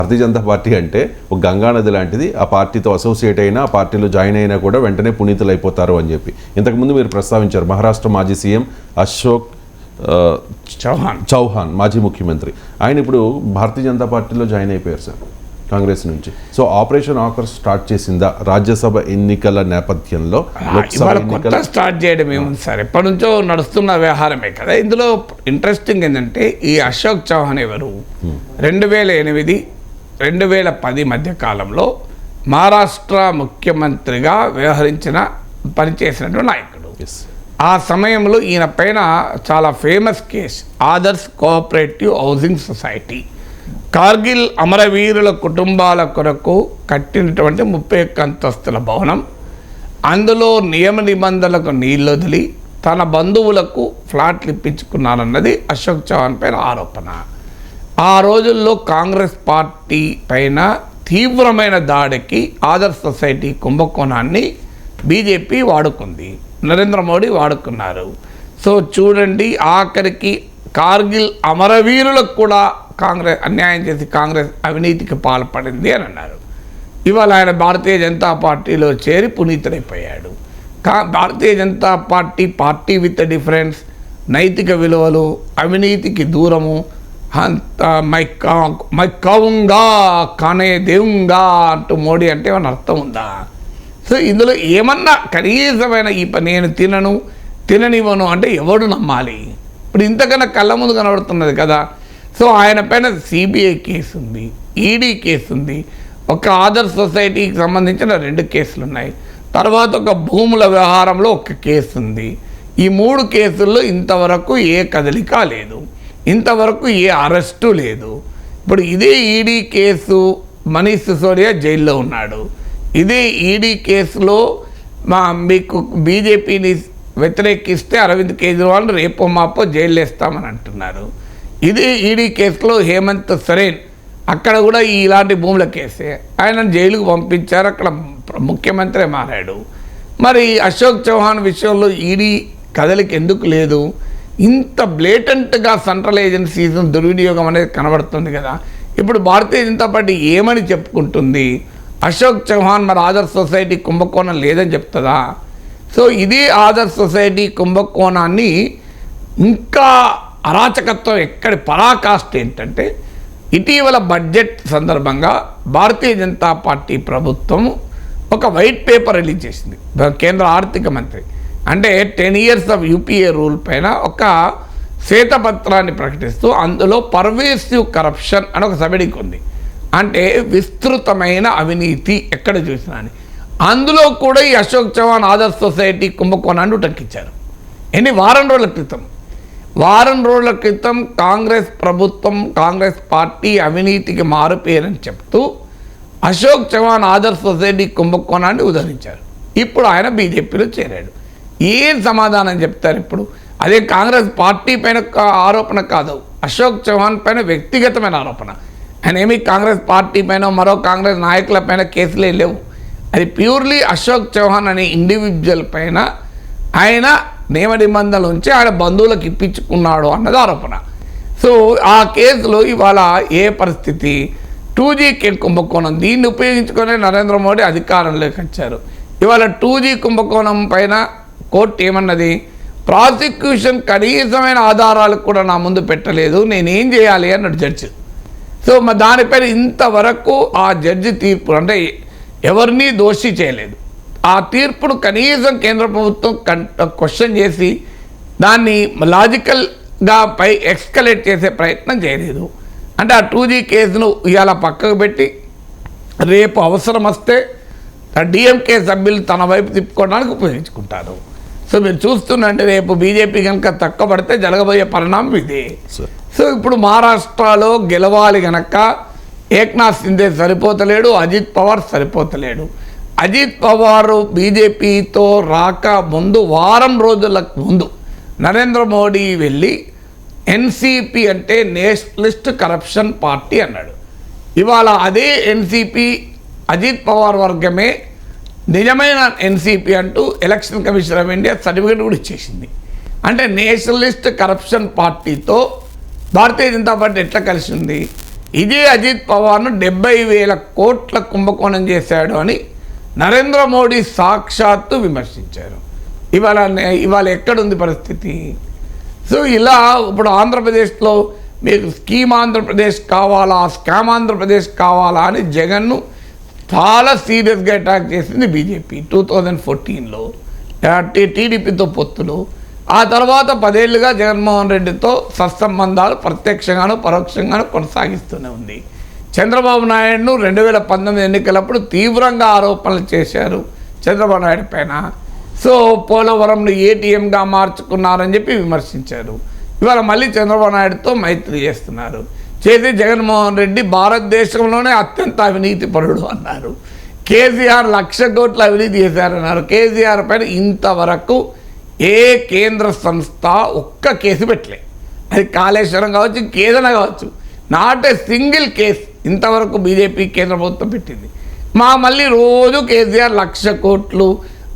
Bharatiya Janata party అంటే ఒక గంగానది లాంటిది, ఆ పార్టీతో అసోసియేట్ అయినా ఆ పార్టీలో జాయిన్ అయినా కూడా వెంటనే పునీతులు అయిపోతారు అని చెప్పి ఇంతకుముందు మీరు ప్రస్తావించారు. మహారాష్ట్ర మాజీ సీఎం అశోక్ చౌహాన్ మాజీ ముఖ్యమంత్రి, ఆయన ఇప్పుడు భారతీయ జనతా పార్టీలో జాయిన్ అయిపోయారు సార్ కాంగ్రెస్ నుంచి. సో ఆపరేషన్ ఆకర్ష్ స్టార్ట్ చేసిందా రాజ్యసభ ఎన్నికల నేపథ్యంలో? కొత్త స్టార్ట్ చేయడం ఏముంది సార్, ఎప్పటి నుంచో నడుస్తున్న వ్యవహారమే కదా. ఇందులో ఇంట్రెస్టింగ్ ఏంటంటే ఈ అశోక్ చౌహాన్ ఎవరు 2008, 2010 మధ్య కాలంలో మహారాష్ట్ర ముఖ్యమంత్రిగా పనిచేసినటువంటి నాయకుడు. ఆ సమయంలో ఈయన పైన చాలా famous case Adarsh cooperative housing society, Kargil అమరవీరుల కుటుంబాల కొరకు కట్టినటువంటి 31 అంతస్తుల భవనం, అందులో నియమ నిబంధనలకు నీళ్ళు వదిలి తన బంధువులకు ఫ్లాట్లు ఇప్పించుకున్నారన్నది అశోక్ చౌహాన్ పైన ఆరోపణ. ఆ రోజుల్లో కాంగ్రెస్ పార్టీ పైన తీవ్రమైన దాడికి ఆదర్శ్ సొసైటీ కుంభకోణాన్ని బీజేపీ వాడుకుంది, నరేంద్ర మోడీ వాడుకున్నారు. సో చూడండి, ఆఖరికి కార్గిల్ అమరవీరులకు కూడా కాంగ్రెస్ అన్యాయం చేసి కాంగ్రెస్ అవినీతికి పాల్పడింది అని అన్నారు. ఇవాళ ఆయన భారతీయ జనతా పార్టీలో చేరి పునీతుడైపోయాడు. Bharatiya Janata party with difference, నైతిక విలువలు, అవినీతికి దూరము, మై కావుంగా కానే దేవుంగా అంటూ మోడీ అంటే ఏమన్నా అర్థం ఉందా? సో ఇందులో ఏమన్నా కనీసమైన నేను తిననివ్వను అంటే ఎవడు నమ్మాలి? ఇప్పుడు ఇంతకన్నా కళ్ళ ముందు కనబడుతున్నది కదా. సో ఆయన పైన సిబిఐ కేసు ఉంది, ఈడీ కేసు ఉంది, ఒక ఆదర్శ్ సొసైటీకి సంబంధించిన 2 కేసులు ఉన్నాయి, తర్వాత ఒక భూముల వ్యవహారంలో 1 కేసు ఉంది. ఈ 3 కేసుల్లో ఇంతవరకు ఏ కదలిక లేదు, ఇంతవరకు ఏ అరెస్టు లేదు. ఇప్పుడు ఇదే ఈడీ కేసు మనీష్ సిసోడియా జైల్లో ఉన్నాడు. ఇదే ఈడీ కేసులో మీకు బీజేపీని వ్యతిరేకిస్తే అరవింద్ కేజ్రీవాల్ రేపో మాపో జైలు వేస్తామని అంటున్నారు. ఇదే ఈడీ కేసులో హేమంత్ సరేన్ అక్కడ కూడా ఇలాంటి భూముల కేసే, ఆయన జైలుకు పంపించారు, అక్కడ ముఖ్యమంత్రి మారాడు. మరి అశోక్ చౌహాన్ విషయంలో ఈడీ కదలిక ఎందుకు లేదు? ఇంత బ్లేటెంట్గా సెంట్రల్ ఏజెన్సీస్ దుర్వినియోగం అనేది కనబడుతుంది కదా. ఇప్పుడు భారతీయ జనతా పార్టీ ఏమని చెప్పుకుంటుంది? అశోక్ చౌహాన్ మరి ఆదర్శ్ సొసైటీ కుంభకోణం లేదని చెప్తుందా? సో ఇదే ఆదర్శ్ సొసైటీ కుంభకోణాన్ని ఇంకా అరాచకత్వం ఎక్కడి పరాకాష్ట ఏంటంటే, ఇటీవల బడ్జెట్ సందర్భంగా భారతీయ జనతా పార్టీ ప్రభుత్వం ఒక వైట్ పేపర్ రిలీజ్ చేసింది. కేంద్ర ఆర్థిక మంత్రి అంటే 10 years ఆఫ్ యూపీఏ రూల్ పైన ఒక శ్వేతపత్రాన్ని ప్రకటిస్తూ అందులో పర్వేసివ్ కరప్షన్ అని ఒక సబిడికి ఉంది, అంటే విస్తృతమైన అవినీతి ఎక్కడ చూసినా అని. అందులో కూడా ఈ అశోక్ చౌహాన్ ఆదర్శ్ సొసైటీ కుంభకోణాన్ని ఉటంకించారు. వారం రోజుల క్రితం కాంగ్రెస్ ప్రభుత్వం, కాంగ్రెస్ పార్టీ అవినీతికి మారుపేరని చెప్తూ అశోక్ చౌహాన్ ఆదర్శ్ సొసైటీ కుంభకోణాన్ని ఉదహరించారు. ఇప్పుడు ఆయన బీజేపీలో చేరాడు. ఏం సమాధానం చెప్తారు ఇప్పుడు? అదే కాంగ్రెస్ పార్టీ పైన ఆరోపణ కాదు, అశోక్ చౌహాన్ పైన వ్యక్తిగతమైన ఆరోపణ. ఆయన ఏమి కాంగ్రెస్ పార్టీ పైన మరో కాంగ్రెస్ నాయకుల పైన కేసులే లేవు. అది ప్యూర్లీ అశోక్ చౌహాన్ అనే ఇండివిజువల్ పైన ఆయన నియమ నిబంధనలు ఉంచి ఆయన బంధువులకు ఇప్పించుకున్నాడు అన్నది ఆరోపణ. సో ఆ కేసులో ఇవాళ ఏ పరిస్థితి? 2G కుంభకోణం, దీన్ని ఉపయోగించుకొని నరేంద్ర మోడీ అధికారంలోకి వచ్చారు. ఇవాళ 2G కుంభకోణం పైన కోర్టు ఏమన్నది? ప్రాసిక్యూషన్ కనీసమైన ఆధారాలు కూడా నా ముందు పెట్టలేదు, నేనేం చేయాలి అన్నాడు జడ్జి. సో మరి దానిపైన ఇంతవరకు ఆ జడ్జి తీర్పు అంటే ఎవరినీ దోషి చేయలేదు. ఆ తీర్పును కనీసం కేంద్ర ప్రభుత్వం క్వశ్చన్ చేసి దాన్ని లాజికల్గా ఎక్స్కలేట్ చేసే ప్రయత్నం చేయలేదు. అంటే ఆ 2G కేసును ఇవాళ పక్కకు పెట్టి రేపు అవసరం వస్తే డిఎంకే సభ్యులు తన వైపు తిప్పుకోవడానికి ఉపయోగించుకుంటారు. సో మీరు చూస్తుంటే రేపు బీజేపీ కనుక తక్కువ పడితే జరగబోయే పరిణామం ఇదే. సో ఇప్పుడు మహారాష్ట్రలో గెలవాలి కనుక ఏక్నాథ్ సింధే సరిపోతలేడు, అజిత్ పవార్ సరిపోతలేడు. అజిత్ పవార్ బీజేపీతో రాక ముందు వారం రోజుల ముందు నరేంద్ర మోడీ వెళ్ళి ఎన్సీపీ అంటే నేషనలిస్ట్ కరప్షన్ పార్టీ అన్నాడు. ఇవాళ అదే ఎన్సీపీ అజిత్ పవార్ వర్గమే నిజమైన ఎన్సీపీ అంటూ election commission of India certificate కూడా ఇచ్చేసింది. అంటే నేషనలిస్ట్ కరప్షన్ పార్టీతో భారతీయ జనతా పార్టీ ఎట్లా కలిసి ఉంది? ఇదే అజిత్ పవార్ను 70,000 కోట్ల కుంభకోణం చేశాడు అని నరేంద్ర మోడీ సాక్షాత్తు విమర్శించారు. ఇవాళ ఎక్కడుంది పరిస్థితి? సో ఇలా ఇప్పుడు ఆంధ్రప్రదేశ్లో మీకు స్కీమ్ ఆంధ్రప్రదేశ్ కావాలా, స్కామ్ ఆంధ్రప్రదేశ్ కావాలా అని జగన్ను చాలా సీరియస్గా అటాక్ చేసింది బీజేపీ 2014లో టీడీపీతో పొత్తులు. ఆ తర్వాత 10 ఏళ్లుగా జగన్మోహన్ రెడ్డితో సత్సంబంధాలు ప్రత్యక్షంగాను పరోక్షంగాను కొనసాగిస్తూనే ఉంది. చంద్రబాబు నాయుడును 2019 ఎన్నికలప్పుడు తీవ్రంగా ఆరోపణలు చేశారు చంద్రబాబు నాయుడు పైన. సో పోలవరంను ఏటీఎంగా మార్చుకున్నారని చెప్పి విమర్శించారు. ఇవాళ మళ్ళీ చంద్రబాబు నాయుడుతో మైత్రి చేస్తున్నారు. చేసి జగన్మోహన్ రెడ్డి భారతదేశంలోనే అత్యంత అవినీతిపరుడు అన్నారు. కేసీఆర్ 1,00,000 కోట్ల అవినీతి చేశారన్నారు. కేసీఆర్ పైన ఇంతవరకు ఏ కేంద్ర సంస్థ ఒక్క కేసు పెట్టలే. అది కాళేశ్వరం కావచ్చు, ఇంకేదైనా కావచ్చు, నాట్ ఏ సింగిల్ కేసు ఇంతవరకు బీజేపీ కేంద్ర ప్రభుత్వం పెట్టింది. మళ్ళీ రోజు కేసీఆర్ 1,00,000 కోట్లు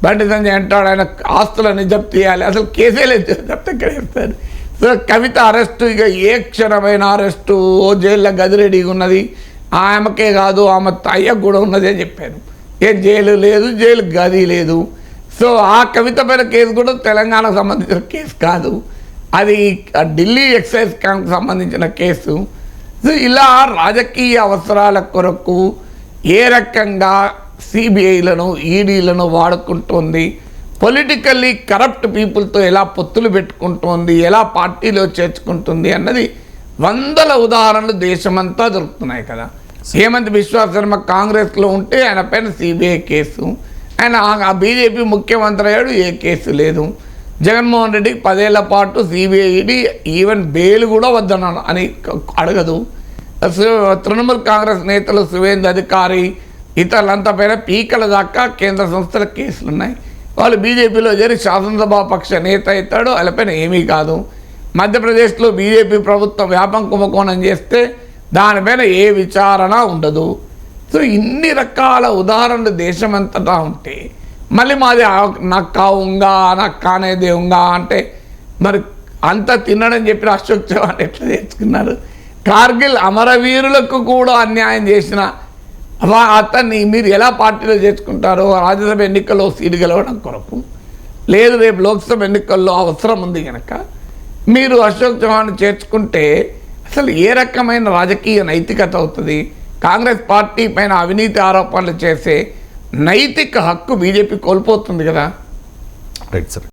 బండి సంజయ్ అంటాడు ఆయన ఆస్తులని జప్తు చేయాలి. అసలు కేసే లేదు, జప్తు ఎక్కడ చేస్తారు? సో కవిత అరెస్టు, ఇక ఏ క్షణమైన అరెస్టు, ఓ జైల్లో గది రెడీగా ఉన్నది. ఆమెకే కాదు ఆమె అయ్యకు కూడా ఉన్నది అని చెప్పాను. ఏం జైలు లేదు, జైలు గది లేదు. సో ఆ కవిత పైన కేసు కూడా తెలంగాణకు సంబంధించిన కేసు కాదు, అది ఢిల్లీ ఎక్సైజ్ క్యాంప్కి సంబంధించిన కేసు. సో ఇలా రాజకీయ అవసరాల కొరకు ఏ రకంగా సిబిఐలను ఈడీలను వాడుకుంటోంది, పొలిటికల్లీ కరప్ట్ పీపుల్తో ఎలా పొత్తులు పెట్టుకుంటోంది, ఎలా పార్టీలో చేర్చుకుంటుంది అన్నది వందల ఉదాహరణలు దేశమంతా దొరుకుతున్నాయి కదా. హేమంత్ బిశ్వా శర్మ కాంగ్రెస్లో ఉంటే ఆయన పైన సిబిఐ కేసు, ఆయన ఆ బీజేపీ ముఖ్యమంత్రి అయ్యాడు, ఏ కేసు లేదు. జగన్మోహన్ రెడ్డికి 10 ఏళ్ల పాటు సిబిఐ ఈడీ ఈవెన్ బెయిల్ కూడా వద్దన అని అడగదు. తృణమూల్ కాంగ్రెస్ నేతలు సువేంద్ర అధికారి ఇతరులంతా పైన పీకల దాకా కేంద్ర సంస్థల కేసులు ఉన్నాయి. వాళ్ళు బీజేపీలో చేరి శాసనసభా పక్ష నేత అవుతాడు, వాళ్ళపైన ఏమీ కాదు. మధ్యప్రదేశ్లో బీజేపీ ప్రభుత్వం వ్యాపం కుంభకోణం చేస్తే దానిపైన ఏ విచారణ ఉండదు. సో ఇన్ని రకాల ఉదాహరణలు దేశమంతటా ఉంటే మళ్ళీ మాది నాకు కావుంగా నాకు కానేదేవుంగా అంటే మరి అంత తినడని చెప్పి అశోక్ చవాన్ ఎట్లా తెచ్చుకున్నారు? కార్గిల్ అమరవీరులకు కూడా అన్యాయం చేసిన అతన్ని మీరు ఎలా పార్టీలో చేర్చుకుంటారో? రాజ్యసభ ఎన్నికల్లో సీటు గెలవడం కొరకు లేదు, రేపు లోక్సభ ఎన్నికల్లో అవసరం ఉంది కనుక మీరు అశోక్ చవాన్ చేర్చుకుంటే అసలు ఏ రకమైన రాజకీయ నైతికత అవుతుంది? కాంగ్రెస్ పార్టీ పైన అవినీతి ఆరోపణలు చేసే నైతిక హక్కు బీజేపీ కోల్పోతుంది కదా. Right sir.